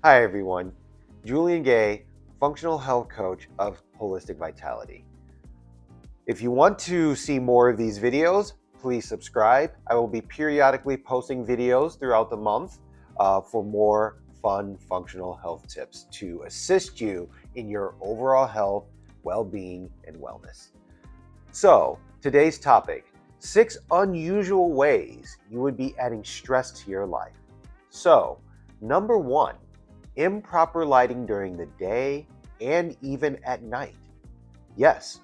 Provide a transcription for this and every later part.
Hi everyone, Julian Gay, functional health coach of Holistic Vitality. If you want to see more of these videos, please subscribe. I will be periodically posting videos throughout the month for more fun functional health tips to assist you in your overall health, well-being, and wellness. So, today's topic, 6 unusual ways you would be adding stress to your life. So, number 1, improper lighting during the day and even at night. Yes,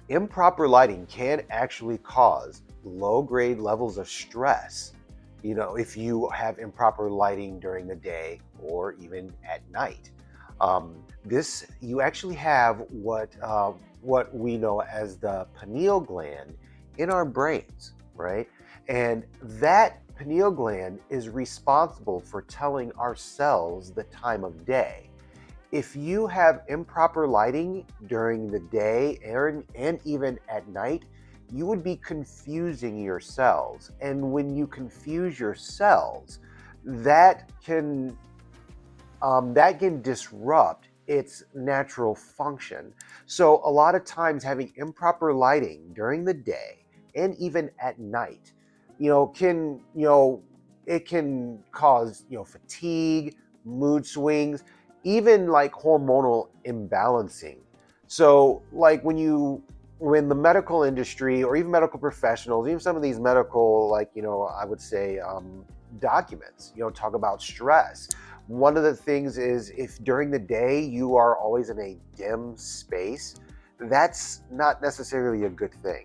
improper lighting can actually cause low-grade levels of stress, if you have improper lighting during the day or even at night. This you actually have what we know as the pineal gland in our brains, right? And that pineal gland is responsible for telling our cells the time of day. If you have improper lighting during the day and even at night, you would be confusing your cells. And when you confuse your cells, that can disrupt its natural function. So a lot of times having improper lighting during the day and even at night, it can cause, fatigue, mood swings, even like hormonal imbalancing. So like when the medical industry or even medical professionals, even some of these medical, I would say documents, talk about stress. One of the things is if during the day you are always in a dim space, that's not necessarily a good thing.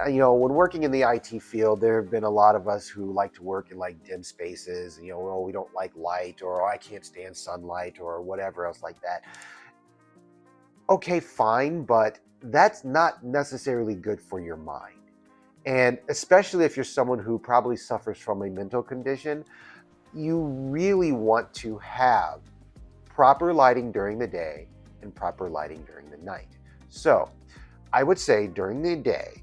When working in the IT field, there have been a lot of us who like to work in like dim spaces, well, we don't like light, or I can't stand sunlight, or whatever else like that. Okay, fine, but that's not necessarily good for your mind. And especially if you're someone who probably suffers from a mental condition, you really want to have proper lighting during the day and proper lighting during the night. So I would say during the day,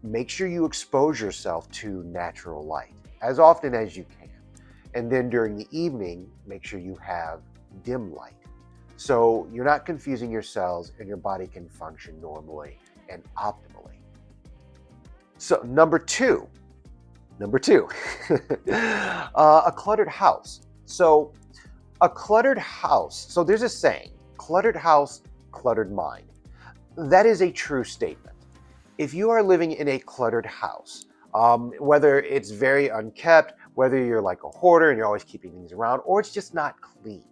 make sure you expose yourself to natural light as often as you can. And then during the evening, make sure you have dim light. So you're not confusing your cells and your body can function normally and optimally. So number two, a cluttered house. So there's a saying, cluttered house, cluttered mind. That is a true statement. If you are living in a cluttered house, whether it's very unkept, whether you're like a hoarder and you're always keeping things around, or it's just not clean,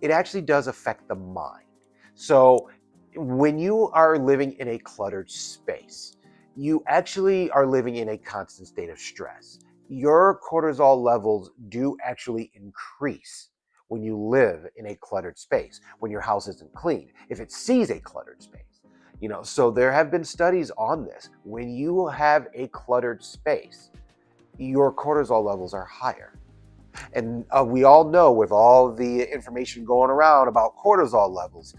it actually does affect the mind. So when you are living in a cluttered space, you actually are living in a constant state of stress. Your cortisol levels do actually increase when you live in a cluttered space, when your house isn't clean, if it sees a cluttered space. So there have been studies on this. When you have a cluttered space, your cortisol levels are higher. And we all know, with all the information going around about cortisol levels,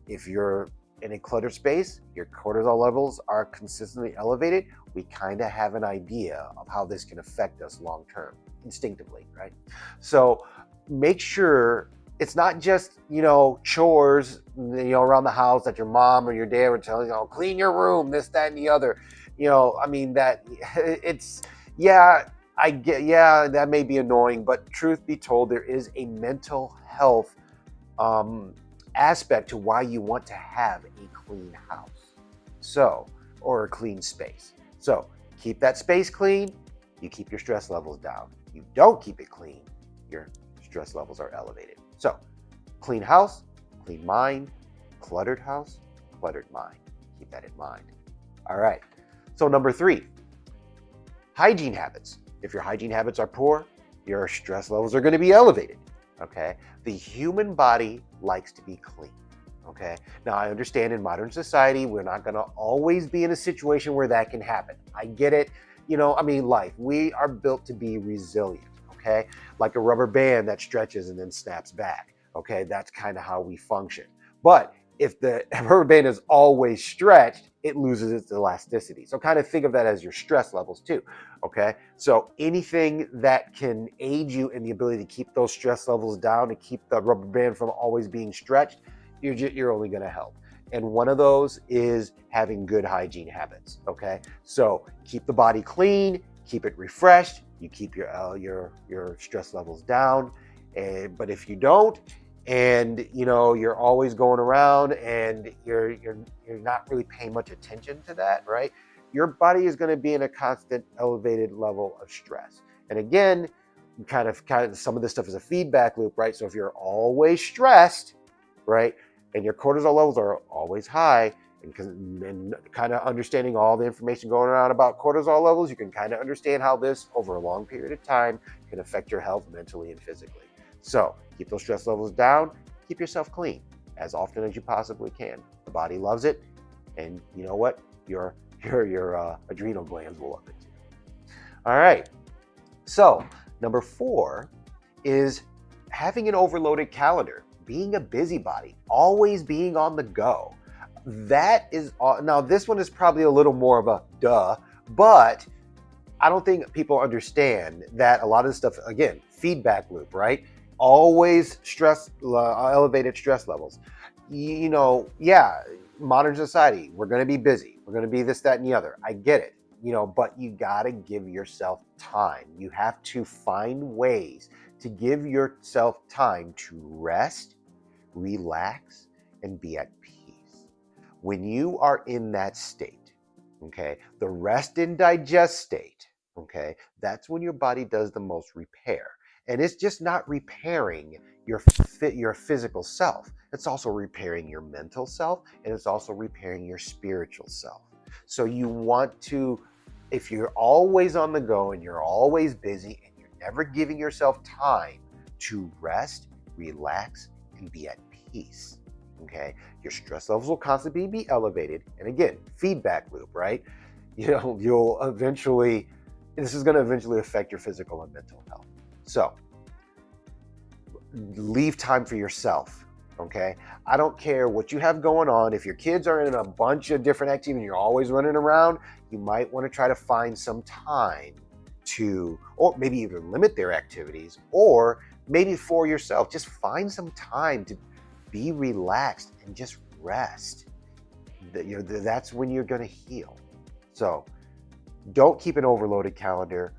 if you're in a cluttered space, your cortisol levels are consistently elevated, we kind of have an idea of how this can affect us long term, instinctively, right? So make sure it's not just, chores, around the house that your mom or your dad would tell you, clean your room, this, that, and the other. That it's, yeah, I get, yeah, that may be annoying, but truth be told, there is a mental health aspect to why you want to have a clean house. Or a clean space. So keep that space clean, you keep your stress levels down. You don't keep it clean, your stress levels are elevated. So clean house, clean mind, cluttered house, cluttered mind. Keep that in mind. All right. So number 3, hygiene habits. If your hygiene habits are poor, your stress levels are going to be elevated. Okay. The human body likes to be clean. Okay. Now, I understand in modern society, we're not going to always be in a situation where that can happen. I get it. Life, we are built to be resilient. Okay. Like a rubber band that stretches and then snaps back. Okay. That's kind of how we function. But if the rubber band is always stretched, it loses its elasticity. So kind of think of that as your stress levels too, okay? So anything that can aid you in the ability to keep those stress levels down, to keep the rubber band from always being stretched, you're only gonna help. And one of those is having good hygiene habits, okay? So keep the body clean, keep it refreshed, you keep your stress levels down. But if you don't, and you're always going around and you're not really paying much attention to that, right? Your body is going to be in a constant elevated level of stress. And again, kind of some of this stuff is a feedback loop, right? So if you're always stressed, right, and your cortisol levels are always high, and kind of understanding all the information going around about cortisol levels, you can kind of understand how this over a long period of time can affect your health mentally and physically. So keep those stress levels down, keep yourself clean as often as you possibly can. The body loves it, and you know what? Your adrenal glands will love it too. All right. So number 4 is having an overloaded calendar, being a busybody, always being on the go. That is, now this one is probably a little more of a duh, but I don't think people understand that a lot of this stuff, again, feedback loop, right? Always elevated stress levels. Yeah, modern society, we're going to be busy. We're going to be this, that, and the other. I get it, but you got to give yourself time. You have to find ways to give yourself time to rest, relax, and be at peace. When you are in that state, okay, the rest and digest state, okay, that's when your body does the most repair. And it's just not repairing your physical self. It's also repairing your mental self, and it's also repairing your spiritual self. So you want to, if you're always on the go and you're always busy and you're never giving yourself time to rest, relax, and be at peace, okay, your stress levels will constantly be elevated. And again, feedback loop, right? You'll eventually, this is going to eventually affect your physical and mental health. So leave time for yourself, okay? I don't care what you have going on. If your kids are in a bunch of different activities and you're always running around, you might want to try to find some time to, or maybe even limit their activities, or maybe for yourself, just find some time to be relaxed and just rest. That's when you're going to heal. So don't keep an overloaded calendar.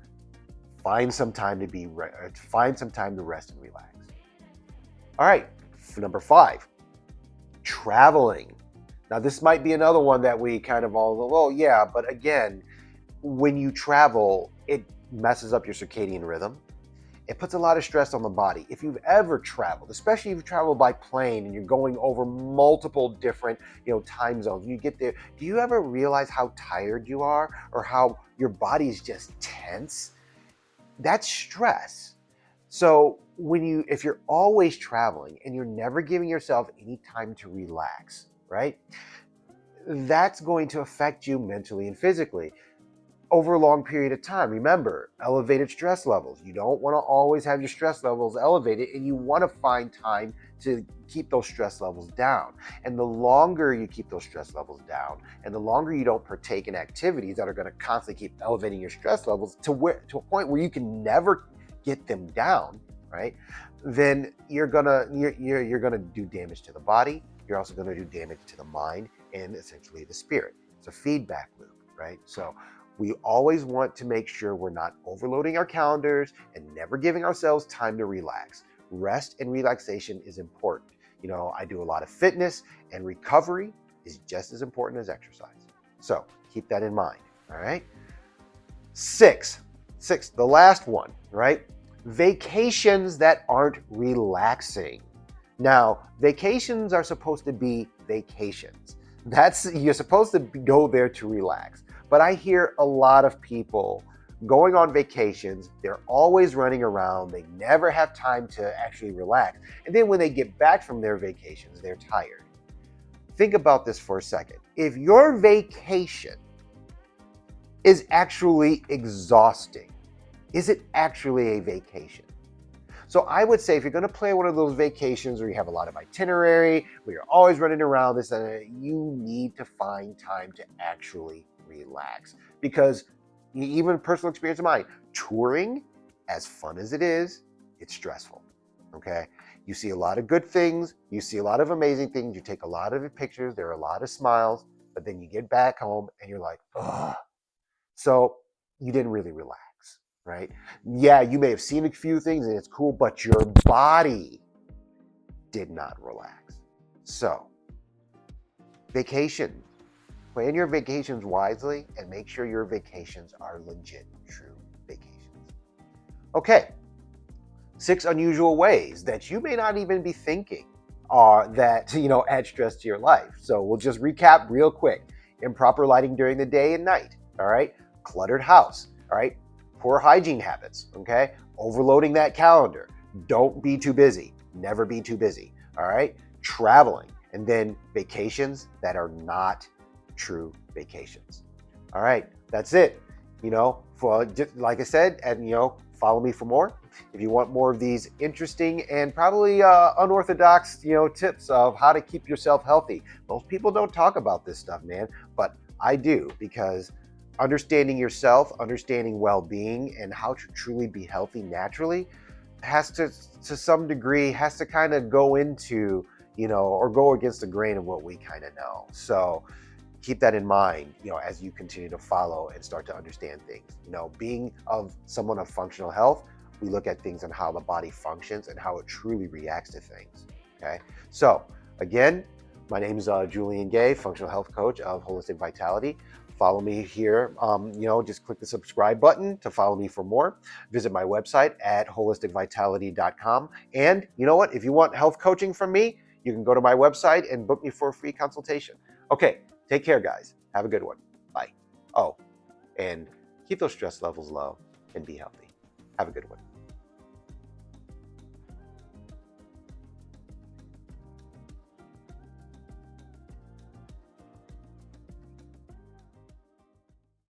Find some time to rest and relax. All right, number 5, traveling. Now this might be another one that we kind of all, well, yeah, but again, when you travel, it messes up your circadian rhythm. It puts a lot of stress on the body. If you've ever traveled, especially if you travel by plane and you're going over multiple different, time zones, you get there, do you ever realize how tired you are or how your body is just tense? That's stress. So if you're always traveling and you're never giving yourself any time to relax, right? That's going to affect you mentally and physically over a long period of time. Remember, elevated stress levels. You don't want to always have your stress levels elevated, and you want to find time to keep those stress levels down. And the longer you keep those stress levels down, and the longer you don't partake in activities that are going to constantly keep elevating your stress levels to a point where you can never get them down, right? Then you're gonna do damage to the body. You're also going to do damage to the mind and essentially the spirit. It's a feedback loop, right? So we always want to make sure we're not overloading our calendars and never giving ourselves time to relax. Rest and relaxation is important. I do a lot of fitness, and recovery is just as important as exercise. So keep that in mind, all right? 6, the last one, right? Vacations that aren't relaxing. Now, vacations are supposed to be vacations. You're supposed to go there to relax. But I hear a lot of people going on vacations, they're always running around, they never have time to actually relax. And then when they get back from their vacations, they're tired. Think about this for a second. If your vacation is actually exhausting, is it actually a vacation? So I would say if you're going to plan one of those vacations where you have a lot of itinerary, where you're always running around this, you need to find time to actually relax. Because even personal experience of mine, touring, as fun as it is, it's stressful. Okay. You see a lot of good things, you see a lot of amazing things, you take a lot of pictures, there are a lot of smiles, but then you get back home and you're like, ugh. So you didn't really relax, right? Yeah, you may have seen a few things and it's cool, but your body did not relax. So, vacation. Plan your vacations wisely and make sure your vacations are legit, true vacations. Okay, 6 unusual ways that you may not even be thinking that add stress to your life. So we'll just recap real quick. Improper lighting during the day and night. All right. Cluttered house. All right. Poor hygiene habits. Okay. Overloading that calendar. Don't be too busy. Never be too busy. All right. Traveling. And then vacations that are not true vacations. All right. That's it. For just like I said, and follow me for more. If you want more of these interesting and probably unorthodox, tips of how to keep yourself healthy. Most people don't talk about this stuff, man, but I do, because understanding yourself, understanding well-being, and how to truly be healthy naturally has to some degree, has to kind of go into, or go against the grain of what we kind of know. So keep that in mind, as you continue to follow and start to understand things. Being of someone of functional health, we look at things and how the body functions and how it truly reacts to things. Okay. So again, my name is Julian Gay, functional health coach of Holistic Vitality. Follow me here. Just click the subscribe button to follow me for more. Visit my website at holisticvitality.com. And you know what? If you want health coaching from me, you can go to my website and book me for a free consultation. Okay. Take care, guys. Have a good one. Bye. Oh, and keep those stress levels low and be healthy. Have a good one.